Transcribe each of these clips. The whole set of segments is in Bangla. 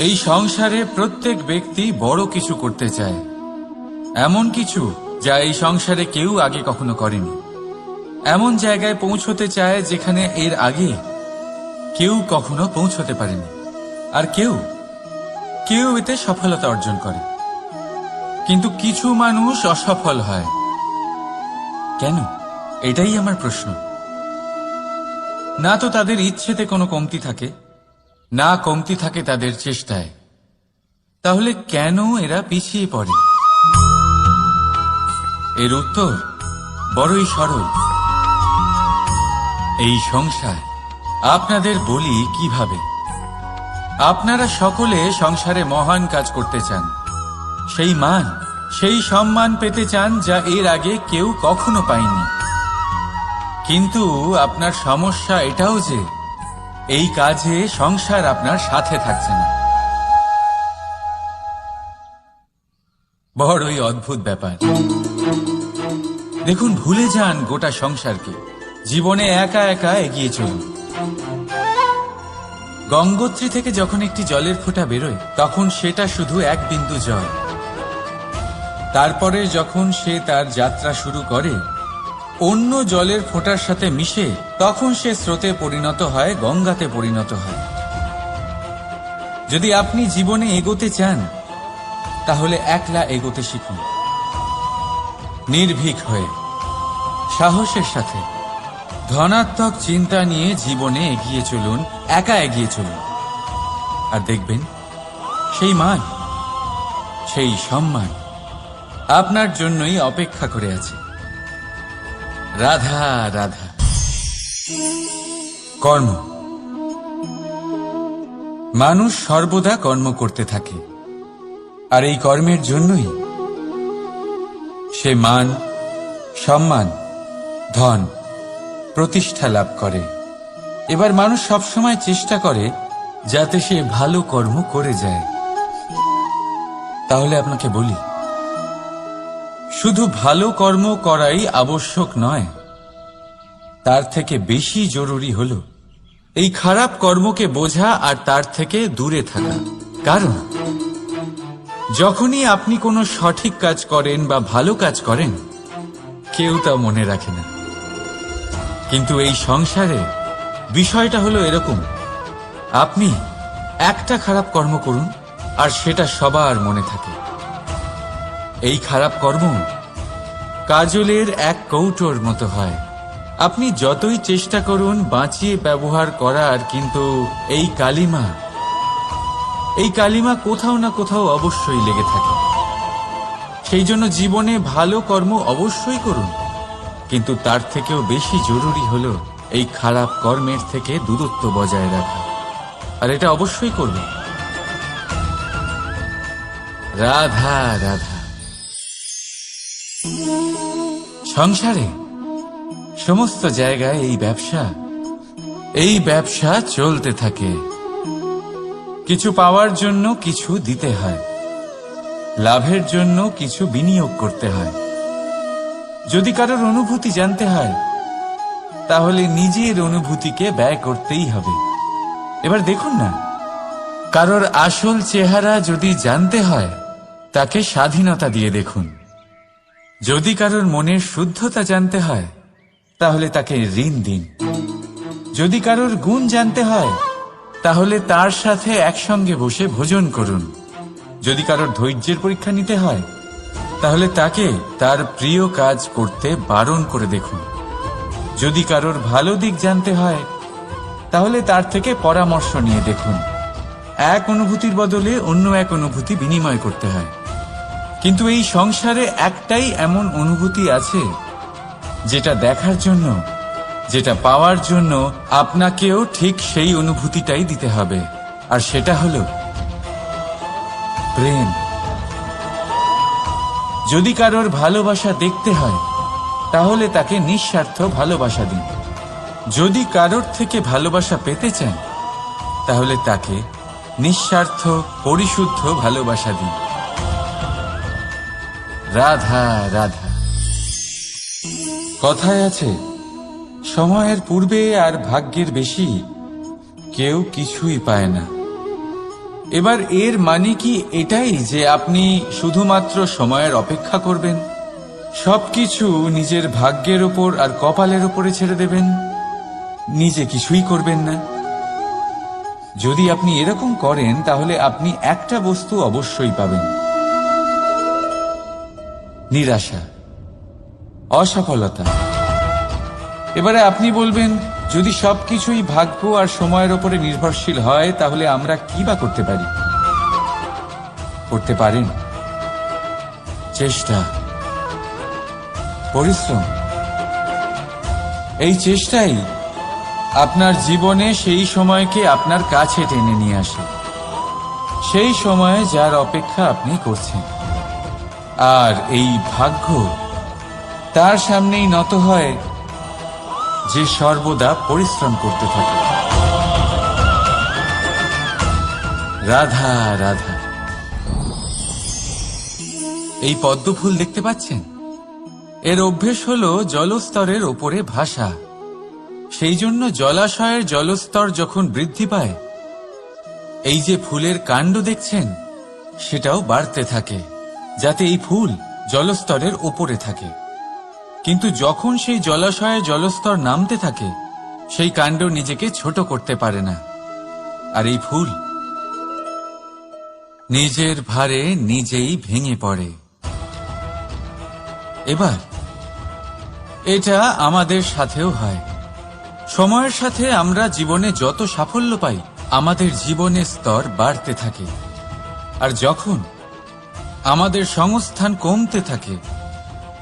এই সংসারে প্রত্যেক ব্যক্তি বড় কিছু করতে চায়, এমন কিছু যা এই সংসারে কেউ আগে কখনো করেনি। এমন জায়গায় পৌঁছতে চায় যেখানে এর আগে কেউ কখনো পৌঁছতে পারেনি, আর কেউ এতে সফলতা অর্জন করে। কিন্তু কিছু মানুষ অসফল হয় কেন? এটাই আমার প্রশ্ন। না তো তাদের ইচ্ছেতে কোনো কমতি থাকে, না কমতি থাকে তাদের চেষ্টায়। তাহলে কেন এরা পিছিয়ে পড়ে? এর উত্তর বড়ই সরল। এই সংসার। আপনাদের বলি কিভাবে। আপনারা সকলে সংসারে মহান কাজ করতে চান, সেই মান, সেই সম্মান পেতে চান যা এর আগে কেউ কখনো পায়নি। কিন্তু আপনার সমস্যা এটাও যে এই কাজে সংসার আপনার সাথে থাকছে না। বড়ই অদ্ভুত ব্যাপার। দেখুন, ভুলে যান গোটা সংসারকে, জীবনে একা একা এগিয়ে চলুন। গঙ্গোত্রী থেকে যখন একটি জলের ফোঁটা বেরোয় তখন সেটা শুধু এক বিন্দু জল। তারপরে যখন সে তার যাত্রা শুরু করে অন্য জলের ফোঁটার সাথে মিশে, তখন সে স্রোতে পরিণত হয়, গঙ্গাতে পরিণত হয়। যদি আপনি জীবনে এগোতে চান তাহলে একলা এগোতে শিখুন, নির্ভীক হয়ে, সাহসের সাথে, ধনাত্মক চিন্তা নিয়ে জীবনে এগিয়ে চলুন, একা এগিয়ে চলুন। আর দেখবেন সেই মান, সেই সম্মান আপনার জন্যই অপেক্ষা করে আছে। রাধা রাধা। কর্ম। মানুষ সর্বদা কর্ম করতে থাকে, আর এই কর্মের জন্যই সে মান, সম্মান, ধন, প্রতিষ্ঠা লাভ করে। এবার মানুষ সবসময় চেষ্টা করে যাতে সে ভালো কর্ম করে যায়। তাহলে আপনাকে বলি, শুধু ভালো কর্ম করাই আবশ্যক নয়, তার থেকে বেশি জরুরি হল এই খারাপ কর্মকে বোঝা আর তার থেকে দূরে থাকা। কারণ যখনই আপনি কোনো সঠিক কাজ করেন বা ভালো কাজ করেন, কেউ তা মনে রাখে না। কিন্তু এই সংসারে বিষয়টা হলো এরকম, আপনি একটা খারাপ কর্ম করুন আর সেটা সবার মনে থাকে। এই খারাপ কর্ম কাজলের এক কৌটোর মতো হয়। আপনি যতই চেষ্টা করুন বাঁচিয়ে ব্যবহার করার, কিন্তু এই কালিমা কোথাও না কোথাও অবশ্যই লেগে থাকে। সেই জন্য জীবনে ভালো কর্ম অবশ্যই করুন, কিন্তু তার থেকেও বেশি জরুরি হলো এই খারাপ কর্মের থেকে দূরত্ব বজায় রাখা। আর এটা অবশ্যই করবেন। রাধা রাধা। সংসারে সমস্ত জায়গায় এই ব্যবসা চলতে থাকে। কিছু পাওয়ার জন্য কিছু দিতে হয়, লাভের জন্য কিছু বিনিয়োগ করতে হয়। যদি কারোর অনুভূতি জানতে হয় তাহলে নিজের অনুভূতিকে ব্যয় করতেই হবে। এবার দেখুন না, কারোর আসল চেহারা যদি জানতে হয় তাকে স্বাধীনতা দিয়ে দেখুন। যদি কারোর মনের শুদ্ধতা জানতে হয় তাহলে তাকে ঋণ দিন। যদি কারোর গুণ জানতে হয় তাহলে তার সাথে একসঙ্গে বসে ভোজন করুন। যদি কারোর ধৈর্যের পরীক্ষা নিতে হয় তাহলে তাকে তার প্রিয় কাজ করতে বারণ করে দেখুন। যদি কারোর ভালো দিক জানতে হয় তাহলে তার থেকে পরামর্শ নিয়ে দেখুন। এক অনুভূতির বদলে অন্য এক অনুভূতি বিনিময় করতে হয়। কিন্তু এই সংসারে একটাই এমন অনুভূতি আছে যেটা দেখার জন্য, যেটা পাওয়ার জন্য আপনাকেও ঠিক সেই অনুভূতিটাই দিতে হবে, আর সেটা হলো প্রেম। যদি কারোর ভালোবাসা দেখতে হয় তাহলে তাকে নিঃস্বার্থ ভালোবাসা দিন। যদি কারোর থেকে ভালোবাসা পেতে চান তাহলে তাকে নিঃস্বার্থ পরিশুদ্ধ ভালোবাসা দিন। রাধা রাধা। কথায় আছে, সময়ের পূর্বে আর ভাগ্যের বেশি কেউ কিছুই পায় না। এবার এর মানে কি এটাই যে আপনি শুধুমাত্র সময়ের অপেক্ষা করবেন, সবকিছু নিজের ভাগ্যের ওপর আর কপালের ওপরে ছেড়ে দেবেন, নিজে কিছুই করবেন না? যদি আপনি এরকম করেন তাহলে আপনি একটা বস্তু অবশ্যই পাবেন: নিরাশা, অসফলতা। এবারে আপনি বলবেন, যদি সবকিছুই ভাগ্য আর সময়ের ওপরে নির্ভরশীল হয় তাহলে আমরা কি বা করতে পারি? করতে পারেন চেষ্টা, পরিশ্রম। এই চেষ্টাই আপনার জীবনে সেই সময়কে আপনার কাছে টেনে নিয়ে আসে, সেই সময়ে যার অপেক্ষা আপনি করছেন। আর এই ভাগ্য তার সামনেই নত হয় যে সর্বদা পরিশ্রম করতে থাকে। রাধা রাধা। এই পদ্ম ফুল দেখতে পাচ্ছেন? এর অভ্যেস হলো জলস্তরের ওপরে ভাসা। সেই জন্য জলাশয়ের জলস্তর যখন বৃদ্ধি পায়, এই যে ফুলের কাণ্ড দেখছেন সেটাও বাড়তে থাকে, যাতে এই ফুল জলস্তরের ওপরে থাকে। কিন্তু যখন সেই জলাশয়ের জলস্তর নামতে থাকে, সেই কাণ্ড নিজেকে ছোট করতে পারে না, আর এই ফুল নিজের ভারে নিজেই ভেঙে পড়ে। এবার এটা আমাদের সাথেও হয়। সময়ের সাথে আমরা জীবনে যত সাফল্য পাই, আমাদের জীবনের স্তর বাড়তে থাকে। আর যখন আমাদের সংস্থান কমতে থাকে,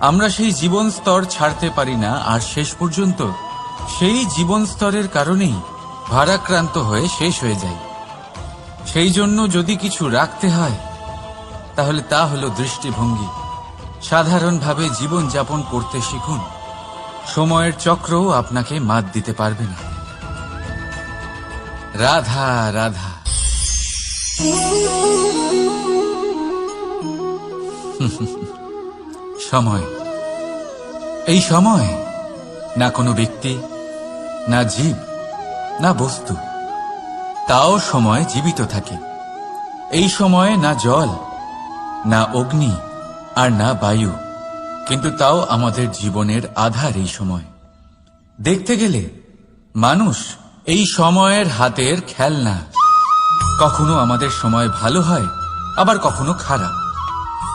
আমরা সেই জীবন স্তর ছাড়তে পারি না, আর শেষ পর্যন্ত সেই জীবন স্তরের কারণেই ভারাক্রান্ত হয়ে শেষ হয়ে যায়। সেই জন্য যদি কিছু রাখতে হয় তাহলে তা হলো দৃষ্টিভঙ্গি। সাধারণভাবে জীবন যাপন করতে শিখুন, সময়ের চক্রও আপনাকে মাত দিতে পারবে না। রাধা রাধা। সময়, এই সময় না কোনো ব্যক্তি, না জীব, না বস্তু, তাও সময় জীবিত থাকে। এই সময়ে না জল, না অগ্নি, আর না বায়ু, কিন্তু তাও আমাদের জীবনের আধার। এই সময় দেখতে গেলে মানুষ এই সময়ের হাতের খেলনা। কখনো আমাদের সময় ভালো হয়, আবার কখনো খারাপ।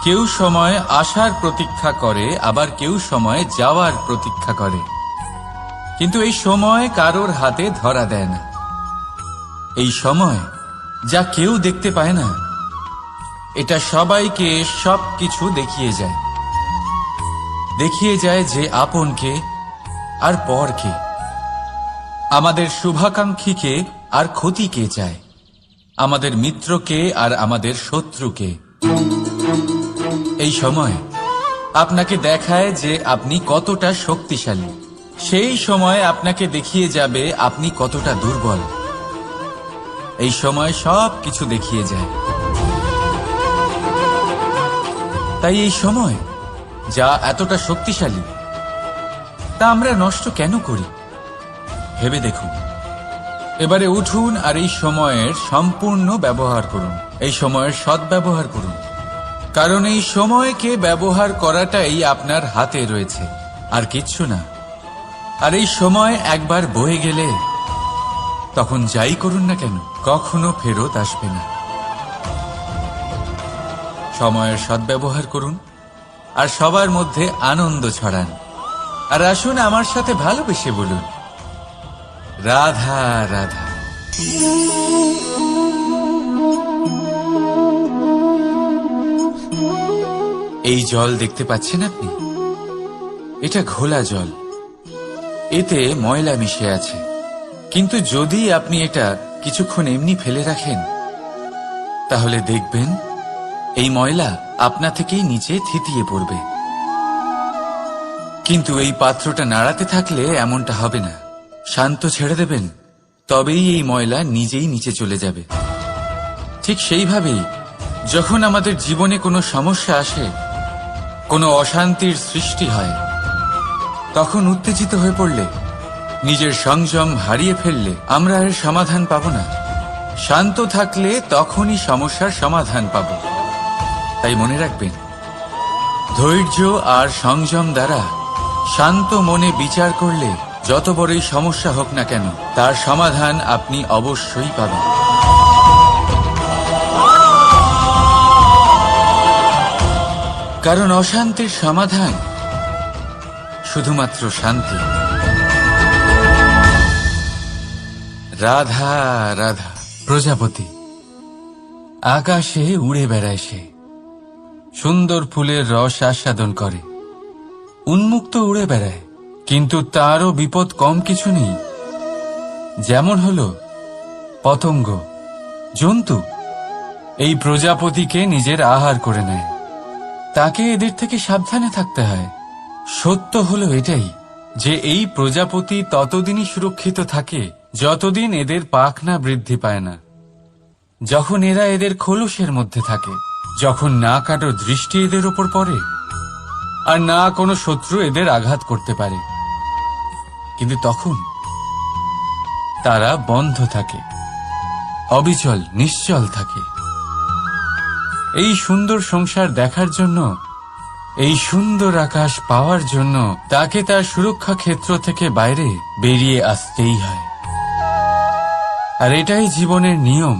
কেউ সময় আসার প্রতীক্ষা করে, আবার কেউ সময় যাওয়ার প্রতীক্ষা করে, কিন্তু এই সময় কারোর হাতে ধরা দেয় না। এই সময় যা কেউ দেখতে পায় না, এটা সবাইকে সবকিছু দেখিয়ে যায়। দেখিয়ে যায় যে আপন কে আর পর কে, আমাদের শুভাকাঙ্ক্ষীকে আর ক্ষতি কে চায়, আমাদের মিত্রকে আর আমাদের শত্রুকে। এই সময় আপনাকে দেখায় যে আপনি কতটা শক্তিশালী, সেই সময় আপনাকে দেখিয়ে যাবে আপনি কতটা দুর্বল। এই সময় সব কিছু দেখিয়ে যায়। তাই এই সময় যা এতটা শক্তিশালী, তা আমরা নষ্ট কেন করি? ভেবে দেখুন। এবারে উঠুন আর এই সময়ের সম্পূর্ণ ব্যবহার করুন, এই সময়ের সদ্ব্যবহার করুন। কারণ এই সময়কে ব্যবহার করাটাই আপনার হাতে রয়েছে, আর কিচ্ছু না। আর এই সময় একবার বয়ে গেলে তখন যাই করুন না কেন, কখনো ফেরত আসবে না। সময়ের সদ্ব্যবহার করুন আর সবার মধ্যে আনন্দ ছড়ান। আর আসুন আমার সাথে ভালোবেসে বলুন, রাধা রাধা। এই জল দেখতে পাচ্ছেন আপনি? এটা ঘোলা জল, এতে ময়লা মিশে আছে। কিন্তু যদি আপনি এটা কিছুক্ষণ এমনি ফেলে রাখেন, তাহলে দেখবেন এই ময়লা আপনা থেকেই নিচে থিতিয়ে পড়বে। কিন্তু এই পাত্রটা নাড়াতে থাকলে এমনটা হবে না। শান্ত ছেড়ে দেবেন, তবেই এই ময়লা নিজেই নিচে চলে যাবে। ঠিক সেইভাবেই যখন আমাদের জীবনে কোনো সমস্যা আসে, কোনো অশান্তির সৃষ্টি হয়, তখন উত্তেজিত হয়ে পড়লে, নিজের সংযম হারিয়ে ফেললে আমরা এর সমাধান পাব না। শান্ত থাকলে তখনই সমস্যার সমাধান পাব। তাই মনে রাখবেন, ধৈর্য আর সংযম দ্বারা শান্ত মনে বিচার করলে যত বড়ই সমস্যা হোক না কেন তার সমাধান আপনি অবশ্যই পাবেন। কারণ অশান্তির সমাধান শুধুমাত্র শান্তি। রাধা রাধা। প্রজাপতি আকাশে উড়ে বেড়ায়, সে সুন্দর ফুলের রস আস্বাদন করে, উন্মুক্ত উড়ে বেড়ায়, কিন্তু তারও বিপদ কম কিছু নেই। যেমন হল পতঙ্গ, জন্তু এই প্রজাপতিকে নিজের আহার করে নেয়। তাকে এদের থেকে সাবধানে থাকতে হয়। সত্য হলো এটাই যে এই প্রজাপতি ততদিনই সুরক্ষিত থাকে যতদিন এদের পাখনা বৃদ্ধি পায় না। যখন এরা এদের খোলসের মধ্যে থাকে, যখন না কারো দৃষ্টি এদের ওপর পড়ে আর না কোনো শত্রু এদের আঘাত করতে পারে, কিন্তু তখন তারা বন্ধ থাকে, অবিচল নিশ্চল থাকে। এই সুন্দর সংসার দেখার জন্য, এই সুন্দর আকাশ পাওয়ার জন্য তাকে তার সুরক্ষা ক্ষেত্র থেকে বাইরে বেরিয়ে আসতেই হয়। আর এটাই জীবনের নিয়ম।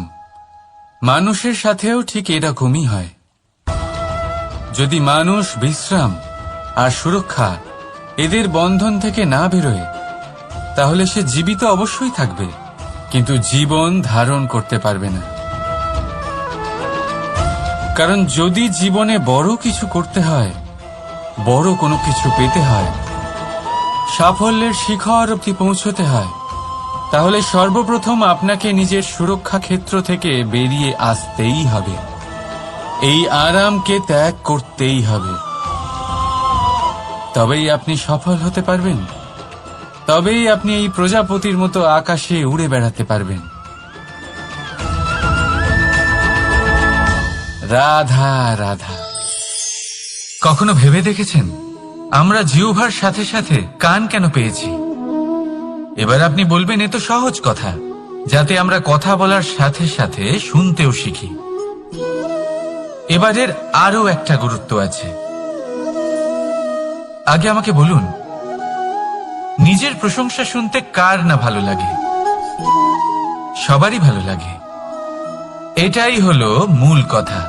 মানুষের সাথেও ঠিক এরকমই হয়। যদি মানুষ বিশ্রাম আর সুরক্ষা এদের বন্ধন থেকে না বেরোয়, তাহলে সে জীবিত অবশ্যই থাকবে, কিন্তু জীবন ধারণ করতে পারবে না। কারণ যদি জীবনে বড় কিছু করতে হয়, বড় কোনো কিছু পেতে হয়, সাফল্যের শিখর অবধি পৌঁছতে হয়, তাহলে সর্বপ্রথম আপনাকে নিজের সুরক্ষা ক্ষেত্র থেকে বেরিয়ে আসতেই হবে। এই আরামকে ত্যাগ করতেই হবে। তবেই আপনি সফল হতে পারবেন, তবেই আপনি এই প্রজাপতির মতো আকাশে উড়ে বেড়াতে পারবেন। রাধা রাধা। কখনো ভেবে দেখেছেন আমরা জিহ্বার সাথে সাথে কান কেন পেয়েছি? এবার আপনি বলবেন এ তো সহজ কথা, যাতে আমরা কথা বলার সাথে সাথে শুনতেও শিখি। এবারের আরো একটা গুরুত্ব আছে। আগে আমাকে বলুন, নিজের প্রশংসা শুনতে কার না ভালো লাগে? সবারই ভালো লাগে। এটাই হলো মূল কথা।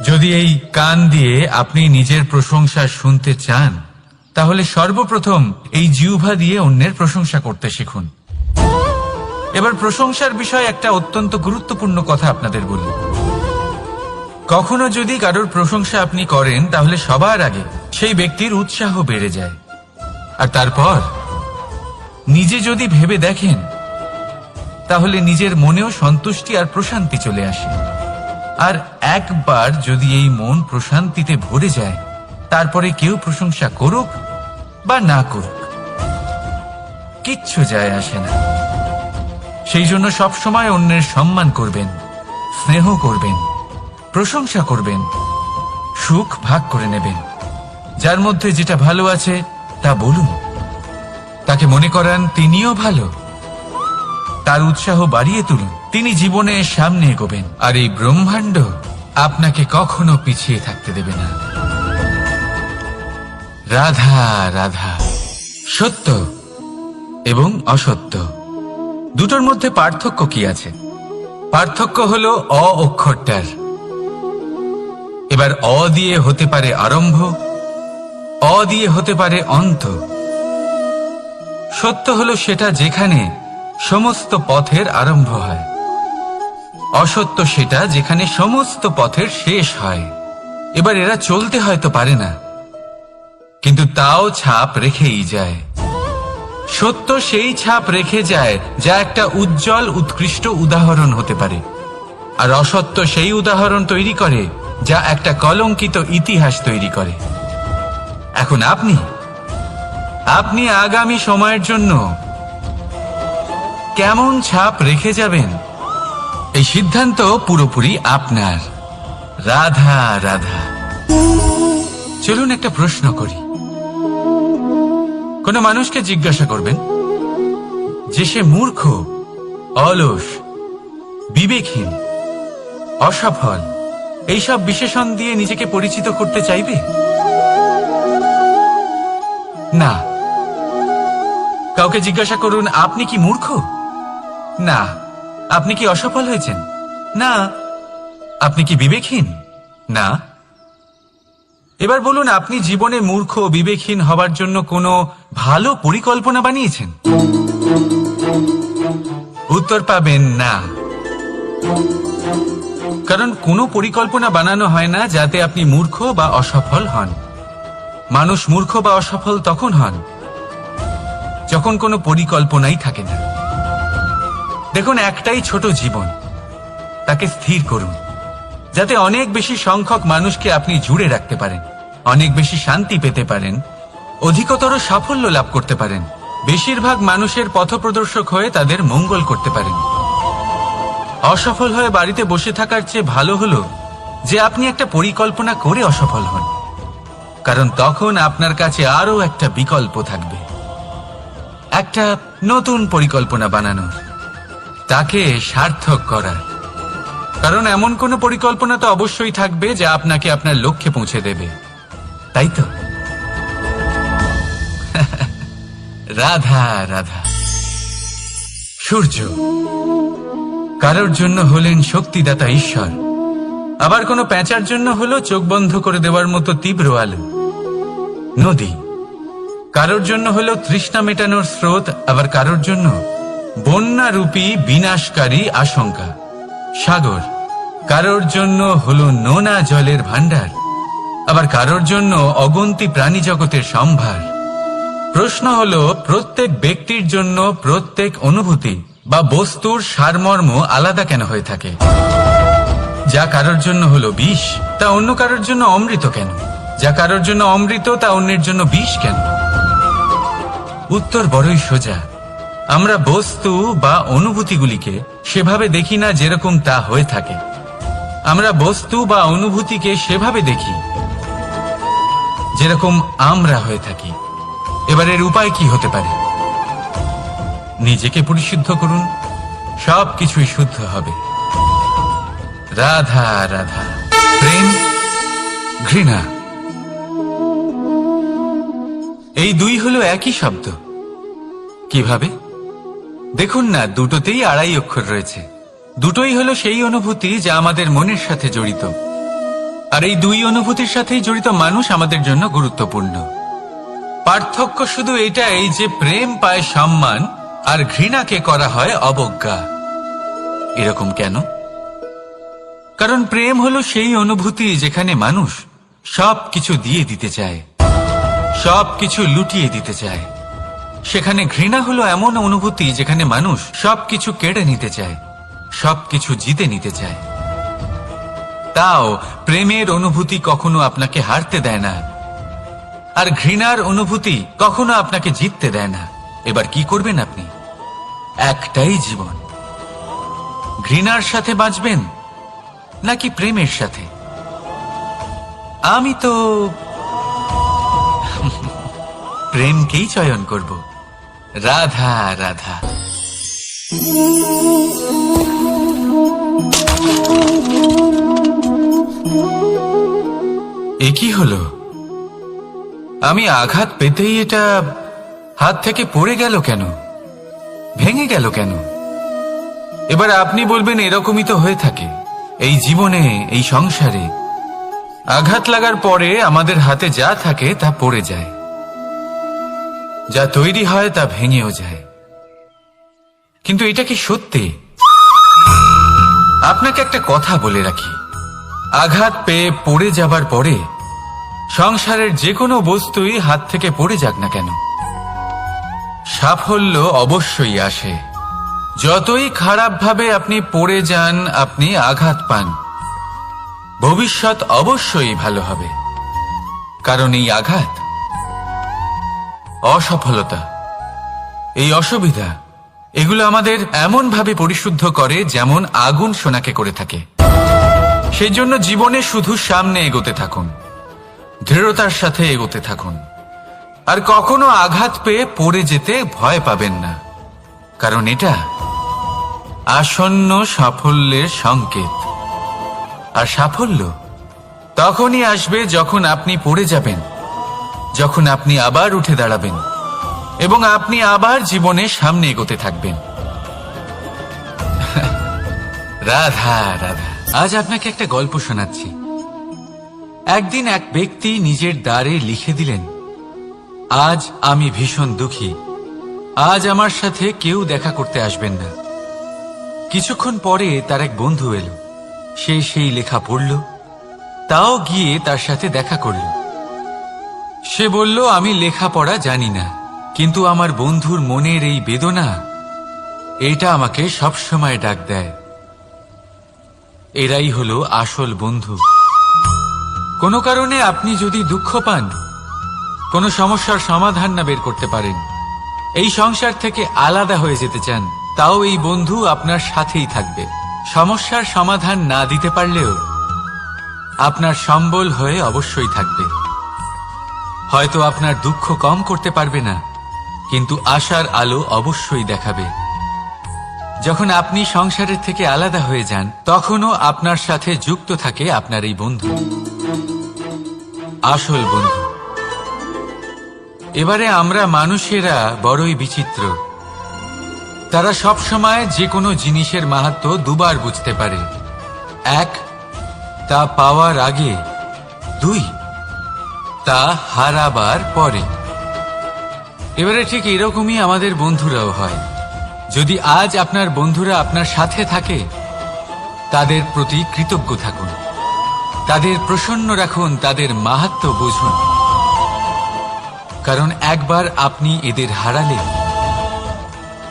যদি এই কান দিয়ে আপনি নিজের প্রশংসা শুনতে চান, তাহলে সর্বপ্রথম এই জিহ্বা দিয়ে অন্যের প্রশংসা করতে শিখুন। এবার প্রশংসার বিষয়ে একটা অত্যন্ত গুরুত্বপূর্ণ কথা আপনাদের বলি। কখনো যদি কারোর প্রশংসা আপনি করেন, তাহলে সবার আগে সেই ব্যক্তির উৎসাহ বেড়ে যায়। আর তারপর নিজে যদি ভেবে দেখেন, তাহলে নিজের মনেও সন্তুষ্টি আর প্রশান্তি চলে আসে। আর একবার যদি এই মন প্রশান্তিতে ভরে যায়, তারপরে কেউ প্রশংসা করুক বা না করুক, কিচ্ছু যায় আসে না। সেই জন্য সবসময় অন্যের সম্মান করবেন, স্নেহ করবেন, প্রশংসা করবেন, সুখ ভাগ করে নেবেন। যার মধ্যে যেটা ভালো আছে তা বলুন, তাকে মনে করান তিনিও ভালো, তার উৎসাহ বাড়িয়ে তুলুন। তিনি জীবনে সামনে এগোবেন, আর এই ব্রহ্মাণ্ড আপনাকে কখনো পিছিয়ে থাকতে দেবে না। রাধা রাধা। সত্য এবং অসত্য দুটোর মধ্যে পার্থক্য কি আছে? পার্থক্য হলো অ অক্ষরটার। এবার অ দিয়ে হতে পারে আরম্ভ, অ দিয়ে হতে পারে অন্ত। সত্য হলো সেটা যেখানে সমস্ত পথের আরম্ভ হয়, অসত্য সেটা যেখানে সমস্ত পথের শেষ হয়। এবার এরা চলতে হয়তো পারে না, কিন্তু তাও ছাপ রেখেই যায়। সত্য সেই ছাপ রেখে যায় যা একটা উজ্জ্বল উৎকৃষ্ট উদাহরণ হতে পারে, আর অসত্য সেই উদাহরণ তৈরি করে যা একটা কলঙ্কিত ইতিহাস তৈরি করে। এখন আপনি আগামী সময়ের জন্য কেমন ছাপ রেখে যাবেন, এই সিদ্ধান্ত পুরোপুরি আপনার। রাধা রাধা। চলুন একটা প্রশ্ন করি। কোন মানুষকে জিজ্ঞাসা করবেন যে সে মূর্খ, অলস, বিবেকহীন, অসফল এইসব বিশেষণ দিয়ে নিজেকে পরিচিত করতে চাইবে? না। কাউকে জিজ্ঞাসা করুন, আপনি কি মূর্খ? না। আপনি কি অসফল হয়েছেন? না। আপনি কি বিবেকহীন? না। এবার বলুন, আপনি জীবনে মূর্খ ও বিবেকহীন হবার জন্য কোনো ভালো পরিকল্পনা বানিয়েছেন? উত্তর পাবেন না। কারণ কোনো পরিকল্পনা বানানো হয় না যাতে আপনি মূর্খ বা অসফল হন। মানুষ মূর্খ বা অসফল তখন হন যখন কোনো পরিকল্পনাই থাকে না। দেখুন, একটাই ছোট জীবন, তাকে স্থির করুন যাতে অনেক বেশি সংখ্যক মানুষকে আপনি জুড়ে রাখতে পারেন, অনেক বেশি শান্তি পেতে পারেন, অধিকতর সাফল্য লাভ করতে পারেন, বেশিরভাগ মানুষের পথপ্রদর্শক হয়ে তাদের মঙ্গল করতে পারেন। অসফল হয়ে বাড়িতে বসে থাকার চেয়ে ভালো হলো যে আপনি একটা পরিকল্পনা করে অসফল হন, কারণ তখন আপনার কাছে আরো একটা বিকল্প থাকবে, একটা নতুন পরিকল্পনা বানানোর, তাকে সার্থক করার। কারণ এমন কোনো পরিকল্পনা তো অবশ্যই থাকবে যা আপনাকে আপনার লক্ষ্যে পৌঁছে দেবে, তাই তো? রাধা রাধা। সূর্য কারোর জন্য হলেন শক্তিদাতা ঈশ্বর, আবার কোনো প্যাঁচার জন্য হলো চোখ বন্ধ করে দেওয়ার মতো তীব্র আলো। নদী কারোর জন্য হলো তৃষ্ণা মেটানোর স্রোত, আবার কারোর জন্য বন্যারূপী বিনাশকারী আশঙ্কা। সাগর কারোর জন্য হলো নোনা জলের ভান্ডার, আবার কারোর জন্য অগন্তি প্রাণী জগতের সম্ভার। প্রশ্ন হলো, প্রত্যেক ব্যক্তির জন্য প্রত্যেক অনুভূতি বা বস্তুর সারমর্ম আলাদা কেন হয়ে থাকে? যা কারোর জন্য হলো বিষ, তা অন্য কারোর জন্য অমৃত কেন? যা কারোর জন্য অমৃত, তা অন্যের জন্য বিষ কেন? উত্তর বড়ই সোজা। আমরা বস্তু বা অনুভূতিগুলিকে সেভাবে দেখি না যেরকম তা হয়ে থাকে। আমরা বস্তু বা অনুভূতিকে সেভাবে দেখি যেরকম আমরা হয়ে থাকি। এবার এর উপায় কি হতে পারে? নিজেকে পরিশুদ্ধ করুন, সব কিছুই শুদ্ধ হবে। রাধা রাধা। প্রেম, ঘৃণা, এই দুই হলো একই শব্দ। কিভাবে? দেখুন না, দুটোতেই আড়াই অক্ষর রয়েছে। দুটোই হলো সেই অনুভূতি যা আমাদের মনের সাথে জড়িত, আর এই দুই অনুভূতির সাথেই জড়িত মানুষ আমাদের জন্য গুরুত্বপূর্ণ। পার্থক্য শুধু এটাই যে প্রেম পায় সম্মান আর ঘৃণাকে করা হয় অবজ্ঞা। এরকম কেন? কারণ প্রেম হলো সেই অনুভূতি যেখানে মানুষ সবকিছু দিয়ে দিতে চায়, সবকিছু লুটিয়ে দিতে চায়। সেখানে ঘৃণা হলো এমন অনুভূতি যেখানে মানুষ সবকিছু কেড়ে নিতে চায়, সবকিছু জিতে নিতে চায়। তাও প্রেমের অনুভূতি কখনো আপনাকে হারতে দেয় না, আর ঘৃণার অনুভূতি কখনো আপনাকে জিততে দেয় না। এবার কি করবেন আপনি? একটাই জীবন, ঘৃণার সাথে বাঁচবেন নাকি প্রেমের সাথে? আমি তো প্রেমকেই চয়ন করব। রাধা রাধা। এ কি হলো? আমি আঘাত পেতেই এটা হাত থেকে পড়ে গেল কেন? ভেঙে গেল কেন? এবার আপনি বলবেন, এরকমই তো হয়ে থাকে এই জীবনে, এই সংসারে। আঘাত লাগার পরে আমাদের হাতে যা থাকে তা পড়ে যায়, যা তৈরি হয় তা ভেঙেও যায়। কিন্তু এটা কি সত্যি? আপনাকে একটা কথা বলে রাখি, আঘাত পেয়ে পড়ে যাবার পরে সংসারের যে কোনো বস্তুই হাত থেকে পড়ে যাক না কেন, সাফল্য অবশ্যই আসে। যতই খারাপভাবে আপনি পড়ে যান, আপনি আঘাত পান, ভবিষ্যৎ অবশ্যই ভালো হবে। কারণ এই আঘাত, অসফলতা, এই অসুবিধা, এগুলো আমাদের এমন ভাবে পরিশুদ্ধ করে যেমন আগুন সোনাকে করে থাকে। সেই জন্য জীবনে শুধু সামনে এগোতে থাকুন, দৃঢ়তার সাথে এগোতে থাকুন, আর কখনো আঘাত পেয়ে পড়ে যেতে ভয় পাবেন না। কারণ এটা আসন্ন সাফল্যের সংকেত। আর সাফল্য তখনই আসবে যখন আপনি পড়ে যাবেন, যখন আপনি আবার উঠে দাঁড়াবেন এবং আপনি আবার জীবনের সামনে এগোতে থাকবেন। রাধা রাধা। আজ আপনাকে একটা গল্প শোনাচ্ছি। একদিন এক ব্যক্তি নিজের দ্বারে লিখে দিলেন, আজ আমি ভীষণ দুঃখী, আজ আমার সাথে কেউ দেখা করতে আসবেন না। কিছুক্ষণ পরে তার এক বন্ধু এলো, সে সেই লেখা পড়ল, তাও গিয়ে তার সাথে দেখা করল। সে বলল, আমি লেখাপড়া জানি না, কিন্তু আমার বন্ধুর মনের এই বেদনা, এটা আমাকে সবসময় ডাক দেয়। এরাই হলো আসল বন্ধু। কোনো কারণে আপনি যদি দুঃখ পান, কোনো সমস্যার সমাধান না বের করতে পারেন, এই সংসার থেকে আলাদা হয়ে যেতে চান, তাও এই বন্ধু আপনার সাথেই থাকবে। সমস্যার সমাধান না দিতে পারলেও আপনার সম্বল হয়ে অবশ্যই থাকবে। হয়তো আপনার দুঃখ কম করতে পারবে না, কিন্তু আশার আলো অবশ্যই দেখাবে। যখন আপনি সংসারের থেকে আলাদা হয়ে যান, তখনও আপনার সাথে যুক্ত থাকে আপনার এই বন্ধু, আসল বন্ধু। এবারে আমরা মানুষেরা বড়ই বিচিত্র। তারা সব সময় যে কোনো জিনিসের মাহাত্ম্য দুবার বুঝতে পারে। এক, তা পাওয়ার আগে। দুই, তা হারাবার পরে। এবারে ঠিক এরকমই আমাদের বন্ধুরাও হয়। যদি আজ আপনার বন্ধুরা আপনার সাথে থাকে, তাদের প্রতি কৃতজ্ঞ থাকুন, তাদের প্রসন্ন রাখুন, তাদের মাহাত্ম্য বুঝুন। কারণ একবার আপনি এদের হারালে,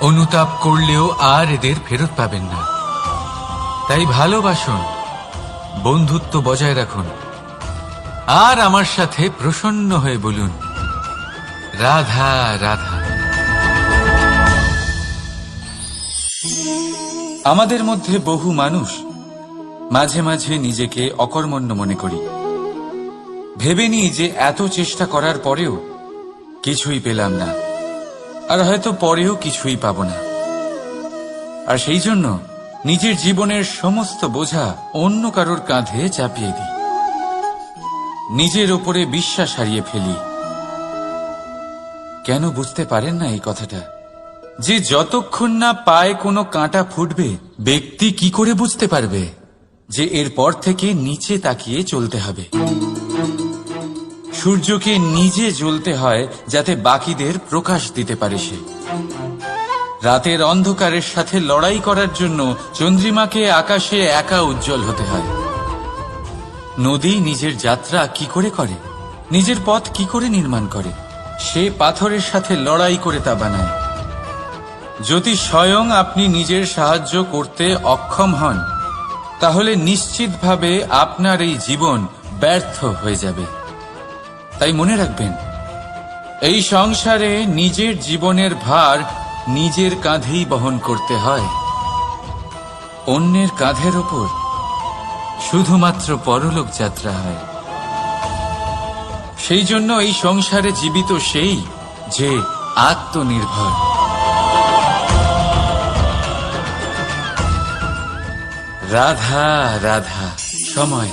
অনুতাপ করলেও আর এদের ফেরত পাবেন না। তাই ভালোবাসুন, বন্ধুত্ব বজায় রাখুন, আর আমার সাথে প্রসন্ন হয়ে বলুন, রাধা রাধা। আমাদের মধ্যে বহু মানুষ মাঝে মাঝে নিজেকে অকর্মণ্য মনে করি, ভেবে নিই যে এত চেষ্টা করার পরেও কিছুই পেলাম না, আর হয়তো পরেও কিছুই পাব না। আর সেই জন্য নিজের জীবনের সমস্ত বোঝা অন্য কারোর কাঁধে চাপিয়ে দিই, নিজের ওপরে বিশ্বাস হারিয়ে ফেলি। কেন বুঝতে পারেন না এই কথাটা? যে যতক্ষণ না পায়ে কোনো কাঁটা ফুটবে, ব্যক্তি কি করে বুঝতে পারবে যে এরপর থেকে নিচে তাকিয়ে চলতে হবে? সূর্যকে নিজে জ্বলতে হয় যাতে বাকিদের প্রকাশ দিতে পারে সে। রাতের অন্ধকারের সাথে লড়াই করার জন্য চন্দ্রিমাকে আকাশে একা উজ্জ্বল হতে হয়। নদী নিজের যাত্রা কি করে করে, নিজের পথ কি করে নির্মাণ করে? সে পাথরের সাথে লড়াই করে তা বানায়। যদি স্বয়ং আপনি নিজের সাহায্য করতে অক্ষম হন, তাহলে নিশ্চিতভাবে আপনার এই জীবন ব্যর্থ হয়ে যাবে। তাই মনে রাখবেন, এই সংসারে নিজের জীবনের ভার নিজের কাঁধেই বহন করতে হয়। অন্যের কাঁধের ওপর শুধুমাত্র পরলোক যাত্রা হয়। সেই জন্য এই সংসারে জীবিত সেই যে আত্মনির্ভর। রাধা রাধা। সময়,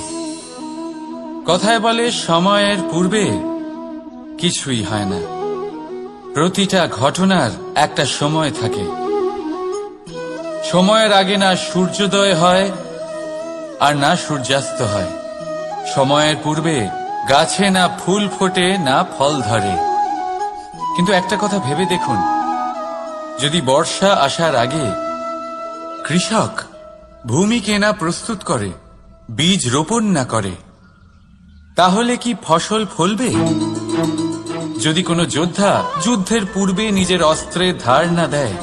কথায় বলে সময়ের পূর্বে কিছুই হয় না। প্রতিটা ঘটনার একটা সময় থাকে। সময়ের আগে না সূর্যোদয় হয় আর না সূর্যাস্ত হয়। সময়ের পূর্বে গাছে না ফুল ফোটে না ফল ধরে। কিন্তু একটা কথা ভেবে দেখুন, যদি বর্ষা আসার আগে কৃষক ভূমিকে না প্রস্তুত করে, বীজ রোপণ না করে, তাহলে কি ফসল ফলবে? যদি কোনো যোদ্ধা যুদ্ধের পূর্বে নিজের অস্ত্রের ধার না দেয়,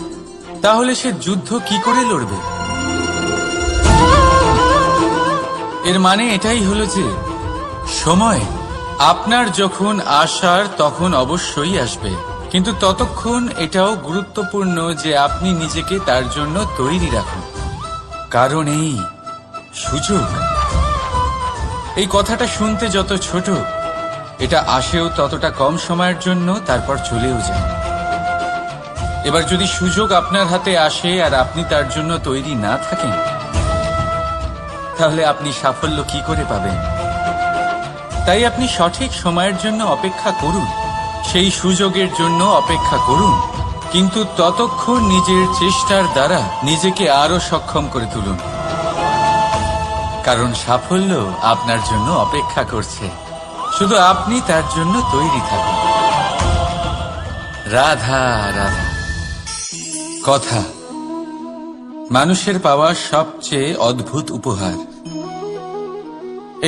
তাহলে সে যুদ্ধ কি করে লড়বে? এর মানে এটাই হলো যে সময় আপনার যখন আসার তখন অবশ্যই আসবে, কিন্তু ততক্ষণ এটাও গুরুত্বপূর্ণ যে আপনি নিজেকে তার জন্য তৈরি রাখুন। কারণ এই সুযোগ, এই কথাটা শুনতে যত ছোট, এটা আসেও ততটা কম সময়ের জন্য, তারপর চলেও যায়। এবার যদি সুযোগ আপনার হাতে আসে আর আপনি তার জন্য তৈরি না থাকেন, তাহলে আপনি সাফল্য কি করে পাবেন? তাই আপনি সঠিক সময়ের জন্য অপেক্ষা করুন, সেই সুযোগের জন্য অপেক্ষা করুন, কিন্তু ততক্ষণ নিজের চেষ্টার দ্বারা নিজেকে আরো সক্ষম করে তুলুন, কারণ সাফল্য আপনার জন্য অপেক্ষা করছে, শুধু আপনি তার জন্য তৈরি থাকুন। রাধা রাধা। কথা মানুষের পাওয়া সবচেয়ে অদ্ভুত উপহার।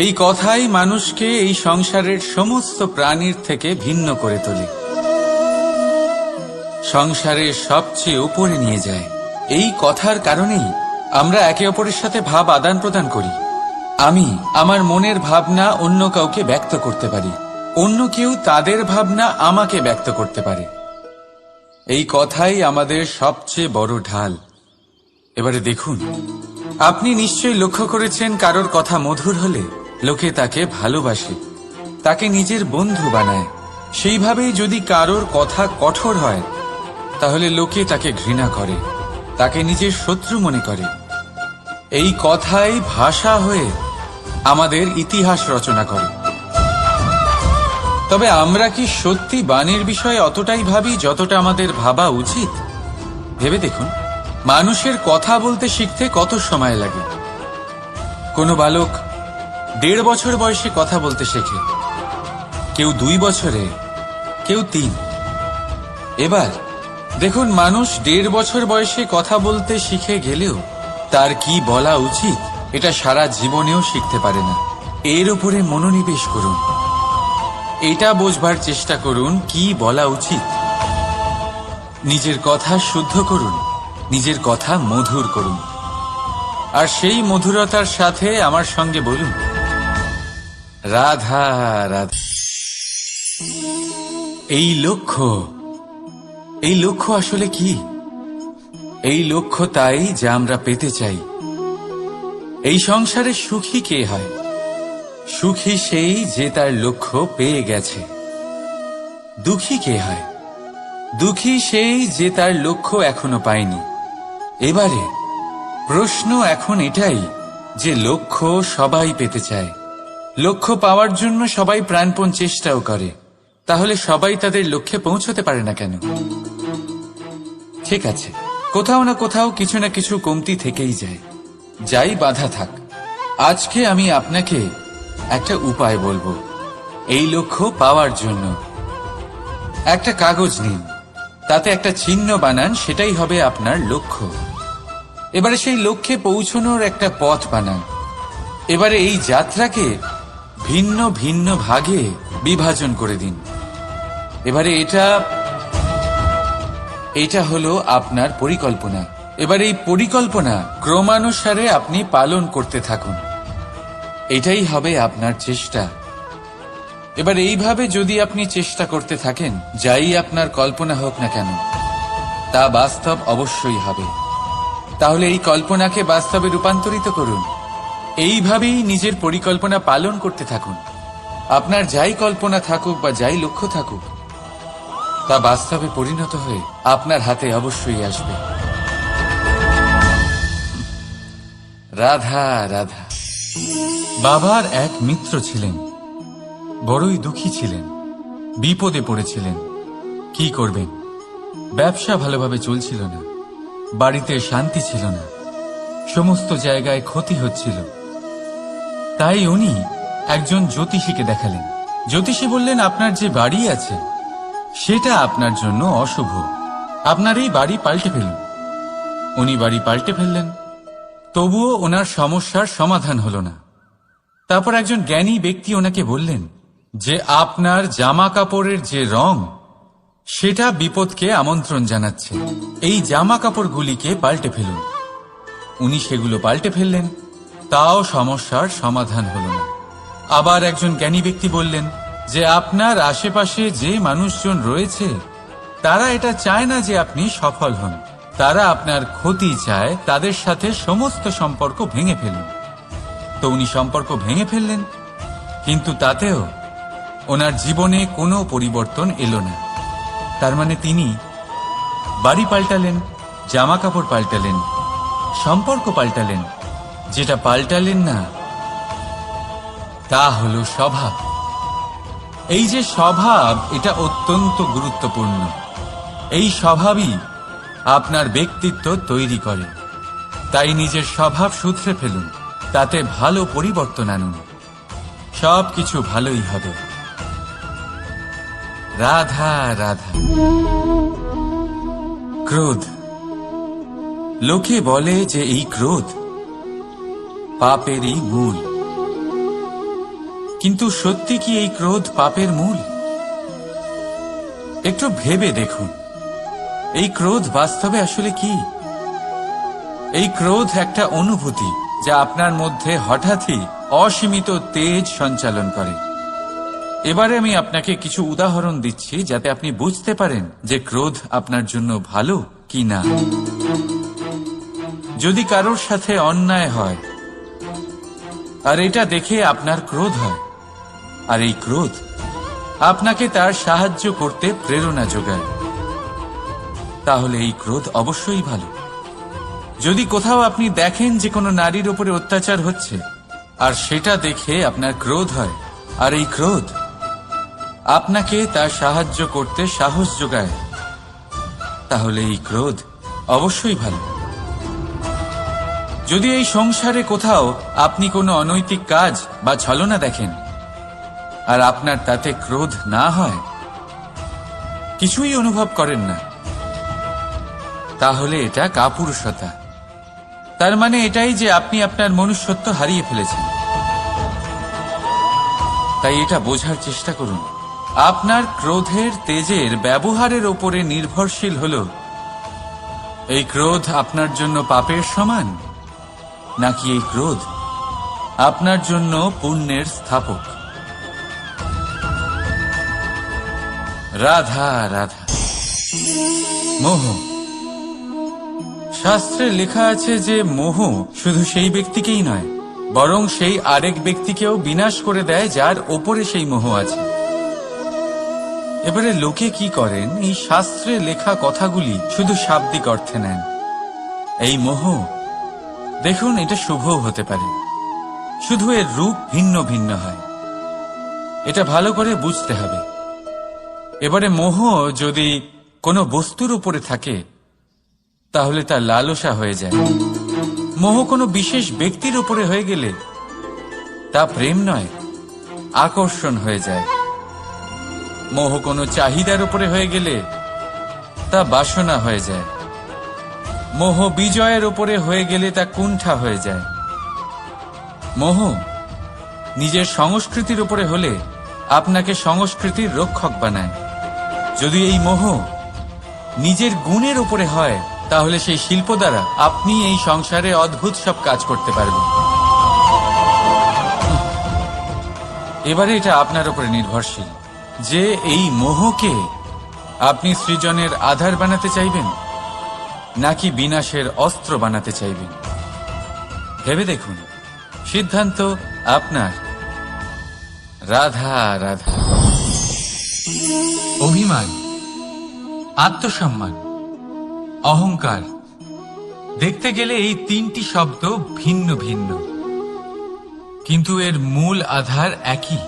এই কথাই মানুষকে এই সংসারের সমস্ত প্রাণীর থেকে ভিন্ন করে তোলে, সংসারের সবচেয়ে উপরে নিয়ে যায়। এই কথার কারণেই আমরা একে অপরের সাথে ভাব আদান প্রদান করি। আমি আমার মনের ভাবনা অন্য কাউকে ব্যক্ত করতে পারি, অন্য কেউ তাদের ভাবনা আমাকে ব্যক্ত করতে পারে। এই কথাই আমাদের সবচেয়ে বড় ঢাল। এবারে দেখুন, আপনি নিশ্চয়ই লক্ষ্য করেছেন কারোর কথা মধুর হলে লোকে তাকে ভালোবাসে, তাকে নিজের বন্ধু বানায়। সেইভাবেই যদি কারোর কথা কঠোর হয়, তাহলে লোকে তাকে ঘৃণা করে, তাকে নিজের শত্রু মনে করে। এই কথাই ভাষা হয়ে আমাদের ইতিহাস রচনা করে। তবে আমরা কি সত্যি বাণীর বিষয়ে অতটাই ভাবি যতটা আমাদের ভাবা উচিত? ভেবে দেখুন, মানুষের কথা বলতে শিখতে কত সময় লাগে। কোনো বালক 1.5 বছর বয়সে কথা বলতে শেখে, কেউ 2 বছরে, কেউ 3। এবার দেখুন, মানুষ 1.5 বছর বয়সে কথা বলতে শিখে গেলেও তার কি বলা উচিত এটা সারা জীবনেও শিখতে পারে না। এর উপরে মনোনিবেশ করুন, এটা বোঝবার চেষ্টা করুন কি বলা উচিত। নিজের কথা শুদ্ধ করুন, নিজের কথা মধুর করুন, আর সেই মধুরতার সাথে আমার সঙ্গে বলুন, রাধা রাধা। এই লক্ষ্য আসলে কি? এই লক্ষ্য তাই যা আমরা পেতে চাই। এই সংসারে সুখী কে হয়? সুখী সেই যে তার লক্ষ্য পেয়ে গেছে। দুঃখী কে হয়? দুঃখী সেই যে তার লক্ষ্য এখনো পায়নি। এবারে প্রশ্ন এখন এটাই যে লক্ষ্য সবাই পেতে চায়, লক্ষ্য পাওয়ার জন্য সবাই প্রাণপণ চেষ্টাও করে, তাহলে সবাই তাদের লক্ষ্যে পৌঁছতে পারে না কেন? ঠিক আছে, কোথাও না কোথাও কিছু না কিছু কমতি থেকেই যায়। যাই বাধা থাক, আজকে আমি আপনাকে একটা উপায় বলবো এই লক্ষ্য পাওয়ার জন্য। একটা কাগজ নিন, তাতে একটা চিহ্ন বানান, সেটাই হবে আপনার লক্ষ্য। এবারে সেই লক্ষ্যে পৌঁছানোর একটা পথ বানান। এবারে এই যাত্রাকে ভিন্ন ভিন্ন ভাগে বিভাজন করে দিন। এবারে এটা হলো আপনার পরিকল্পনা। এবার এই পরিকল্পনা ক্রমানুসারে আপনি পালন করতে থাকুন, এটাই হবে আপনার চেষ্টা। এবার এইভাবে যদি আপনি চেষ্টা করতে থাকেন, যাই আপনার কল্পনা হোক না কেন তা বাস্তব অবশ্যই হবে। তাহলে এই কল্পনাকে বাস্তবে রূপান্তরিত করুন। এইভাবেই নিজের পরিকল্পনা পালন করতে থাকুন। আপনার যাই কল্পনা থাকুক বা যাই লক্ষ্য থাকুক, তা বাস্তবে পরিণত হয়ে আপনার হাতে অবশ্যই আসবে। রাধা রাধা। বাবার এক মিত্র ছিলেন, বড়ই দুঃখী ছিলেন, বিপদে পড়েছিলেন। কি করবেন? ব্যবসা ভালোভাবে চলছিল না, বাড়িতে শান্তি ছিল না, সমস্ত জায়গায় ক্ষতি হচ্ছিল। তাই উনি একজন জ্যোতিষীকে দেখালেন। জ্যোতিষী বললেন, আপনার যে বাড়ি আছে সেটা আপনার জন্য অশুভ, আপনার এই বাড়ি পাল্টে ফেলুন। উনি বাড়ি পাল্টে ফেললেন, তবুও ওনার সমস্যার সমাধান হলো না। তারপর একজন জ্ঞানী ব্যক্তি ওনাকে বললেন যে আপনার জামা কাপড়ের যে রং সেটা বিপদকে আমন্ত্রণ জানাচ্ছে, এই জামা কাপড়গুলিকে পাল্টে ফেলুন। উনি সেগুলো পাল্টে ফেললেন, তাও সমস্যার সমাধান হলো না। আবার একজন জ্ঞানী ব্যক্তি বললেন যে আপনার আশেপাশে যে মানুষজন রয়েছে তারা এটা চায় না যে আপনি সফল হন, তারা আপনার ক্ষতি চায়, তাদের সাথে সমস্ত সম্পর্ক ভেঙে ফেলুন। তো উনি সম্পর্ক ভেঙে ফেললেন, কিন্তু তাতেও ওনার জীবনে কোনো পরিবর্তন এলো না। তার মানে তিনি বাড়ি পাল্টালেন, জামা কাপড় পাল্টালেন, সম্পর্ক পাল্টালেন, যেটা পাল্টালেন না তা হলো স্বভাব। এই যে স্বভাব, এটা অত্যন্ত গুরুত্বপূর্ণ। এই স্বভাবই আপনার ব্যক্তিত্ব তৈরি করে। তাই নিজের স্বভাব শুধরে ফেলুন, তাতে ভালো পরিবর্তন আনুন, সবকিছু ভালোই হবে। রাধা রাধা। ক্রোধ, লোকে বলে যে এই ক্রোধ পাপেরই মূল। কিন্তু সত্যি কি এই ক্রোধ পাপের মূল? একটু ভেবে দেখুন, এই ক্রোধ বাস্তবে আসলে কি? এই ক্রোধ একটা অনুভূতি যা আপনার মধ্যে হঠাৎই অসীমিত তেজ সঞ্চালন করে। এবারে আমি আপনাকে কিছু উদাহরণ দিচ্ছি যাতে আপনি বুঝতে পারেন যে ক্রোধ আপনার জন্য ভালো কি না। যদি কারোর সাথে অন্যায় হয় আর এটা দেখে আপনার ক্রোধ হয়, আর এই ক্রোধ আপনাকে তার সাহায্য করতে প্রেরণা যোগায়, তাহলে এই ক্রোধ অবশ্যই ভালো। যদি কোথাও আপনি দেখেন যে কোনো নারীর উপরে অত্যাচার হচ্ছে আর সেটা দেখে আপনার ক্রোধ হয়, আর এই ক্রোধ আপনাকে তার সাহায্য করতে সাহস যোগায়, তাহলে এই ক্রোধ অবশ্যই ভালো। যদি এই সংসারে কোথাও আপনি কোনো অনৈতিক কাজ বা ছলনা দেখেন আর আপনার তাতে ক্রোধ না হয়, কিছুই অনুভব করেন না, তাহলে এটা কাপুরুষতা। তার মানে এটাই যে আপনি আপনার মনুষ্যত্ব হারিয়ে ফেলেছেন। তাই এটা বোঝার চেষ্টা করুন, আপনার ক্রোধের তেজের ব্যবহারের ওপরে নির্ভরশীল হল এই ক্রোধ আপনার জন্য পাপের সমান, নাকি এই ক্রোধ আপনার জন্য পুণ্যের স্থাপক। রাধা রাধা। মোহ, শাস্ত্রে লেখা আছে যে মোহ শুধু সেই ব্যক্তিকেই নয়, বরং সেই আরেক ব্যক্তিকেও বিনাশ করে দেয় যার ওপরে সেই মোহ আছে। এবারে লোকে কি করেন, এই শাস্ত্রে লেখা কথাগুলি শুধু শাব্দিক অর্থে নেন। এই মোহ, দেখুন, এটা শুভও হতে পারে, শুধু এর রূপ ভিন্ন ভিন্ন হয়। এটা ভালো করে বুঝতে হবে। এবারে মোহ যদি কোনো বস্তুর উপরে থাকে তাহলে তা লালসা হয়ে যায়। মোহ কোনো বিশেষ ব্যক্তির উপরে হয়ে গেলে তা প্রেম নয়, আকর্ষণ হয়ে যায়। মোহ কোনো চাহিদার উপরে হয়ে গেলে তা বাসনা হয়ে যায়। মোহ বিজয়ের উপরে হয়ে গেলে তা কুণ্ঠা হয়ে যায়। মোহ নিজের সংস্কৃতির উপরে হলে আপনাকে সংস্কৃতির রক্ষক বানায়। যদি এই মোহ নিজের গুণের উপরে হয়, তাহলে সেই শিল্প দ্বারা আপনি এই সংসারে অদ্ভুত সব কাজ করতে পারবেন। এবারে এটা আপনার উপরে নির্ভরশীল যে এই মোহকে আপনি সৃজনের আধার বানাতে চাইবেন নাকি বিনাশের অস্ত্র বানাতে চাইবেন। ভেবে দেখুন, সিদ্ধান্ত আপনার। রাধা রাধা। অভিমান, আত্মসম্মান, অহংকার, দেখতে গেলে এই তিনটি শব্দ ভিন্ন ভিন্ন, কিন্তু এর মূল আধার একই,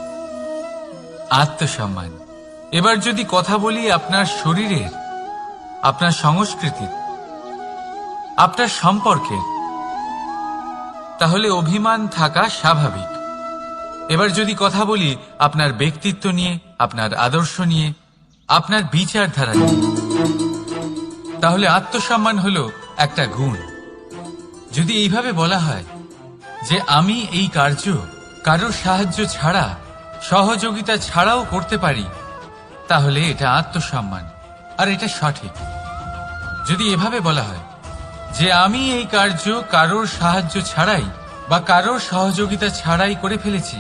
আত্মসম্মান। এবার যদি কথা বলি আপনার শরীরের, আপনার সংস্কৃতির, আপনার সম্পর্কের, তাহলে অভিমান থাকা স্বাভাবিক। এবার যদি কথা বলি আপনার ব্যক্তিত্ব নিয়ে, আপনার আদর্শ নিয়ে, আপনার বিচারধারা নিয়ে, তাহলে আত্মসম্মান হলো একটা গুণ। যদি এইভাবে বলা হয় যে আমি এই কার্য কারোর সাহায্য ছাড়া, সহযোগিতা ছাড়াও করতে পারি, তাহলে এটা আত্মসম্মান, আর এটা সঠিক। যদি এভাবে বলা হয় যে আমি এই কার্য কারোর সাহায্য ছাড়াই বা কারোর সহযোগিতা ছাড়াই করে ফেলেছি,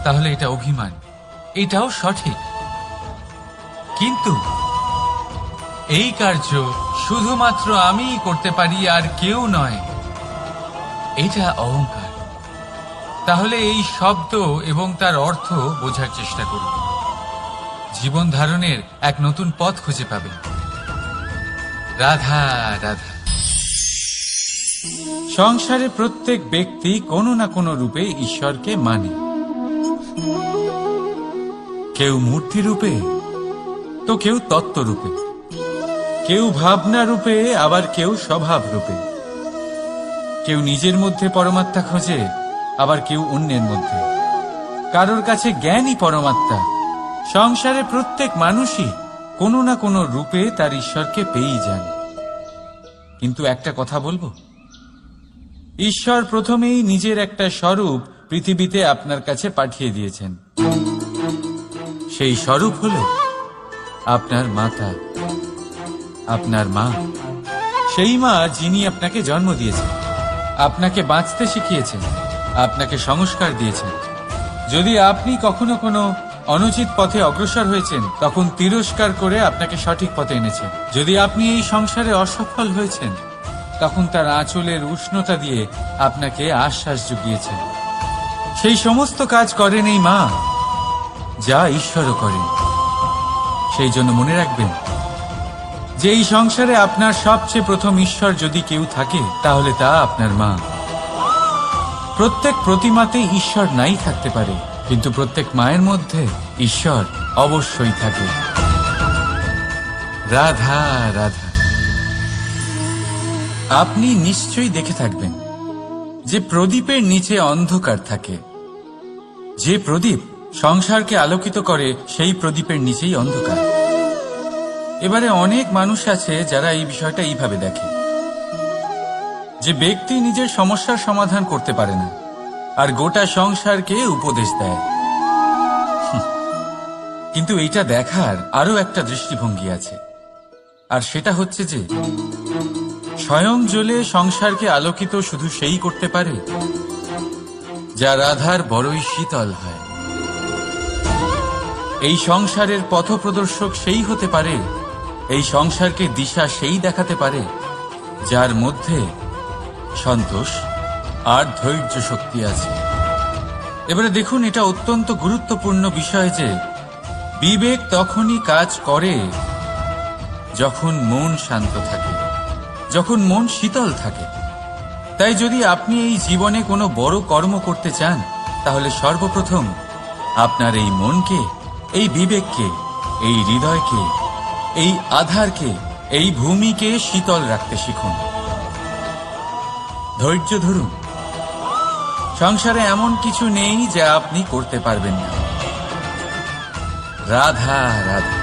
তাহলে এটা অভিমান, এটাও সঠিক। কিন্তু এই কার্য শুধুমাত্র আমিই করতে পারি আর কেউ নয়, এটা অহংকার। তাহলে এই শব্দ এবং তার অর্থ বোঝার চেষ্টা করুন। জীবন ধারণের এক নতুন পথ খুঁজে পাবেন। রাধা রাধা। সংসারে প্রত্যেক ব্যক্তি কোনো না কোনো রূপে ঈশ্বরকে মানে। কেউ মূর্তি রূপে, তো কেউ তত্ত্ব রূপে, কেউ ভাবনা রূপে, আবার কেউ স্বভাব রূপে। কেউ নিজের মধ্যে পরমাত্মা খোঁজে, আবার কেউ অন্যের মধ্যে। কারোর কাছে জ্ঞানই পরমাত্মা। সংসারে প্রত্যেক মানুষই কোনো না কোনো রূপে তার ঈশ্বরকে পেয়েই যান। কিন্তু একটা কথা বলবো, ঈশ্বর প্রথমেই নিজের একটা স্বরূপ পৃথিবীতে আপনার কাছে পাঠিয়ে দিয়েছেন। সেই স্বরূপ হল আপনার মাতা, আপনার মা। সেই মা যিনি আপনাকে জন্ম দিয়েছেন, আপনাকে বাঁচতে শিখিয়েছেন, আপনাকে সংস্কার দিয়েছেন। যদি আপনি কখনো কোনো অনুচিত পথে অগ্রসর হয়েছেন, তখন তিরস্কার করে আপনাকে সঠিক পথে এনেছেন। যদি আপনি এই সংসারে অসফল হয়েছেন, তখন তার আঁচলের উষ্ণতা দিয়ে আপনাকে আশ্বাস জুগিয়েছেন। সেই সমস্ত কাজ করেন এই মা, যা ঈশ্বরও করেন। সেই জন্য মনে রাখবেন যে এই সংসারে আপনার সবচেয়ে প্রথম ঈশ্বর যদি কেউ থাকে, তাহলে তা আপনার মা। প্রত্যেক প্রতিমাতে ঈশ্বর নাই থাকতে পারে, কিন্তু প্রত্যেক মায়ের মধ্যে ঈশ্বর অবশ্যই থাকে। রাধা রাধা। আপনি নিশ্চয়ই দেখে থাকবেন যে প্রদীপের নিচে অন্ধকার থাকে। যে প্রদীপ সংসারকে আলোকিত করে, সেই প্রদীপের নিচেই অন্ধকার। এবারে অনেক মানুষ আছে যারা এই বিষয়টা এইভাবে দেখে যে ব্যক্তি নিজের সমস্যার সমাধান করতে পারে না, আর গোটা সংসারকে উপদেশ দেয়। কিন্তু এইটা দেখার আরো একটা দৃষ্টিভঙ্গি আছে, আর সেটা হচ্ছে যে স্বয়ং জ্বলে সংসারকে আলোকিত শুধু সেই করতে পারে যা রাধার বড়ই শীতল হয়। এই সংসারের পথপ্রদর্শক সেই হতে পারে, এই সংসারকে দিশা সেই দেখাতে পারে যার মধ্যে সন্তোষ আর ধৈর্য শক্তি আছে। এবারে দেখুন, এটা অত্যন্ত গুরুত্বপূর্ণ বিষয় যে বিবেক তখনই কাজ করে যখন মন শান্ত থাকে, যখন মন শীতল থাকে। তাই যদি আপনি এই জীবনে কোনো বড় কর্ম করতে চান, তাহলে সর্বপ্রথম আপনার এই মনকে, এই বিবেককে, এই হৃদয়কে, এই আধারকে, এই ভূমিকে শীতল রাখতে শিখুন। ধৈর্য ধরুন। সংসারে এমন কিছু নেই যা আপনি করতে পারবেন না। রাধা রাধা।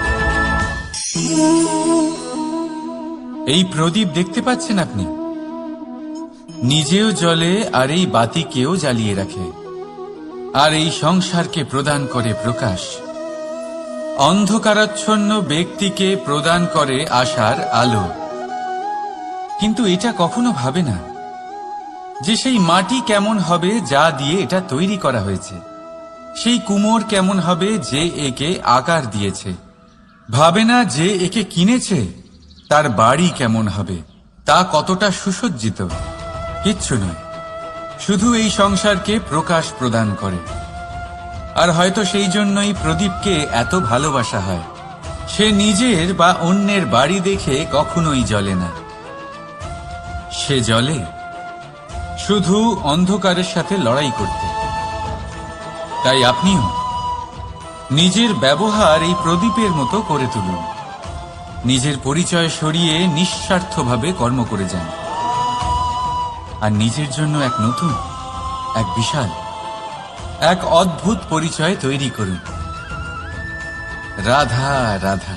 এই প্রদীপ দেখতে পাচ্ছেন আপনি, নিজেও জ্বলে আর এই বাতিকেও জ্বালিয়ে রাখে, আর এই সংসারকে প্রদান করে প্রকাশ। অন্ধকারাচ্ছন্ন ব্যক্তিকে প্রদান করে আশার আলো। কিন্তু এটা কখনো ভাবে না যে সেই মাটি কেমন হবে যা দিয়ে এটা তৈরি করা হয়েছে, সেই কুমোর কেমন হবে যে একে আকার দিয়েছে। ভাবে না যে একে কিনেছে তার বাড়ি কেমন হবে, তা কতটা সুসজ্জিত। কিচ্ছু নয়, শুধু এই সংসারকে প্রকাশ প্রদান করে। আর হয়তো সেই জন্যই প্রদীপকে এত ভালোবাসা হয়। সে নিজের বা অন্যের বাড়ি দেখে কখনোই জ্বলে না, সে জ্বলে শুধু অন্ধকারের সাথে লড়াই করতে। তাই আপনিও নিজের ব্যবহার এই প্রদীপের মতো করে তুলুন। নিজের পরিচয় সরিয়ে নিঃস্বার্থভাবে কর্ম করে যান, আর নিজের জন্য এক নতুন, এক বিশাল, এক অদ্ভুত পরিচয় তৈরি করুন। রাধা রাধা।